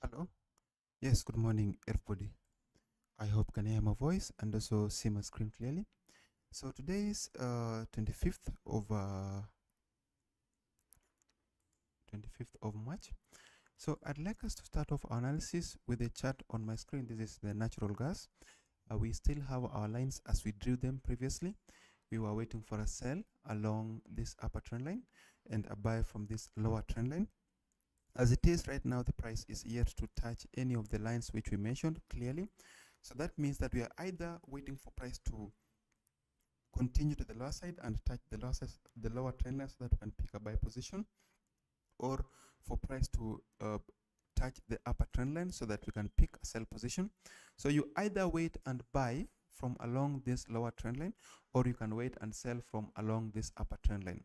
Hello. Yes, good morning, everybody. I hope you can hear my voice and also see my screen clearly. So today is 25th of March. So I'd like us to start off our analysis with a chart on my screen. This is the natural gas. We still have our lines as we drew them previously. We were waiting for a sell along this upper trend line and a buy from this lower trend line. As it is right now, the price is yet to touch any of the lines which we mentioned clearly. So that means that we are either waiting for price to continue to the lower side and touch the lower trend line so that we can pick a buy position, or for price to touch the upper trend line so that we can pick a sell position. So you either wait and buy from along this lower trend line, or you can wait and sell from along this upper trend line.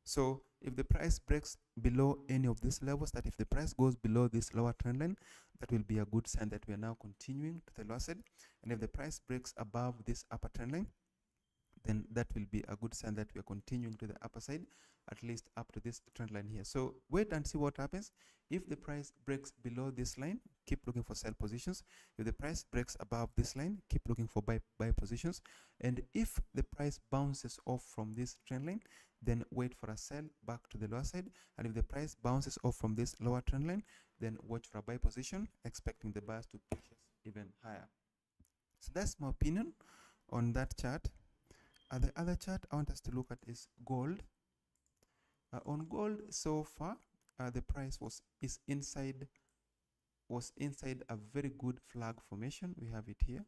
So if the price breaks below any of these levels, that if the price goes below this lower trend line, that will be a good sign that we are now continuing to the lower side. And if the price breaks above this upper trend line, then that will be a good sign that we are continuing to the upper side, at least up to this trend line here. So wait and see what happens. If the price breaks below this line, keep looking for sell positions. If the price breaks above this line, keep looking for buy positions. And if the price bounces off from this trend line, then wait for a sell back to the lower side. And if the price bounces off from this lower trend line, then watch for a buy position, expecting the buyers to push us even higher. So that's my opinion on that chart. The other chart I want us to look at is gold. On gold, so far, the price was inside a very good flag formation. We have it here.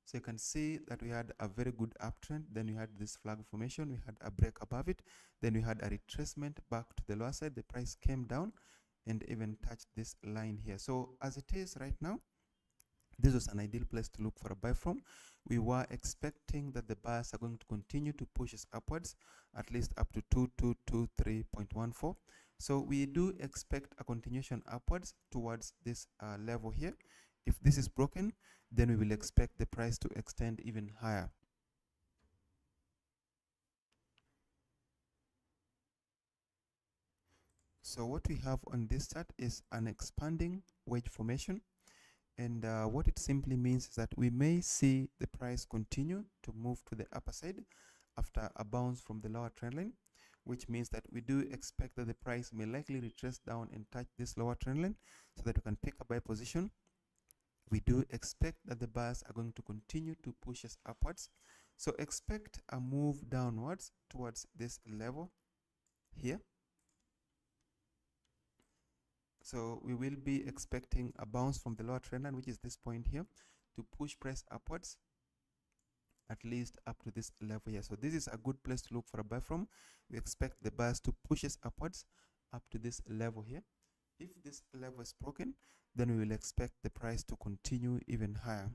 So you can see that we had a very good uptrend. Then we had this flag formation. We had a break above it. Then we had a retracement back to the lower side. The price came down and even touched this line here. So as it is right now, this was an ideal place to look for a buy from. We were expecting that the buyers are going to continue to push us upwards, at least up to 2223.14. So we do expect a continuation upwards towards this level here. If this is broken, then we will expect the price to extend even higher. So what we have on this chart is an expanding wedge formation. And what it simply means is that we may see the price continue to move to the upper side after a bounce from the lower trend line, which means that we do expect that the price may likely retrace down and touch this lower trend line so that we can pick a buy position. We do expect that the buyers are going to continue to push us upwards. So expect a move downwards towards this level here. So we will be expecting a bounce from the lower trend line, which is this point here, to push price upwards, at least up to this level here. So this is a good place to look for a buy from. We expect the buyers to push us upwards up to this level here. If this level is broken, then we will expect the price to continue even higher.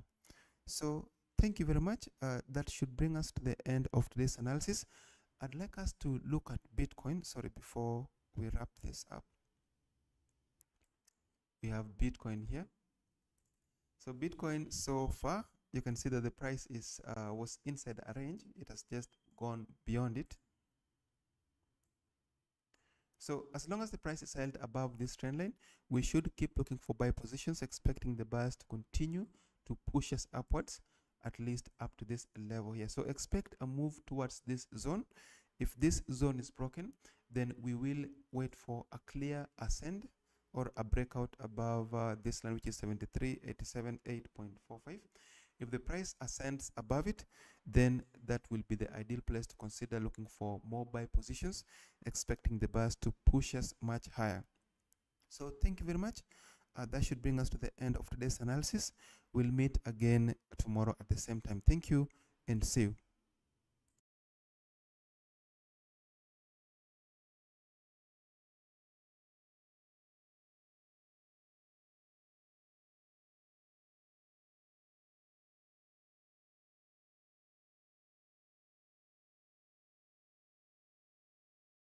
So thank you very much. That should bring us to the end of today's analysis. I'd like us to look at Bitcoin. Sorry, before we wrap this up. We have Bitcoin here. So Bitcoin, so far, you can see that the price is was inside a range. It has just gone beyond it. So as long as the price is held above this trend line, we should keep looking for buy positions, expecting the buyers to continue to push us upwards, at least up to this level here. So expect a move towards this zone. If this zone is broken, then we will wait for a clear ascend or a breakout above this line, which is 73.87.8.45. If the price ascends above it, then that will be the ideal place to consider looking for more buy positions, expecting the buyers to push us much higher. So thank you very much. That should bring us to the end of today's analysis. We'll meet again tomorrow at the same time. Thank you and see you.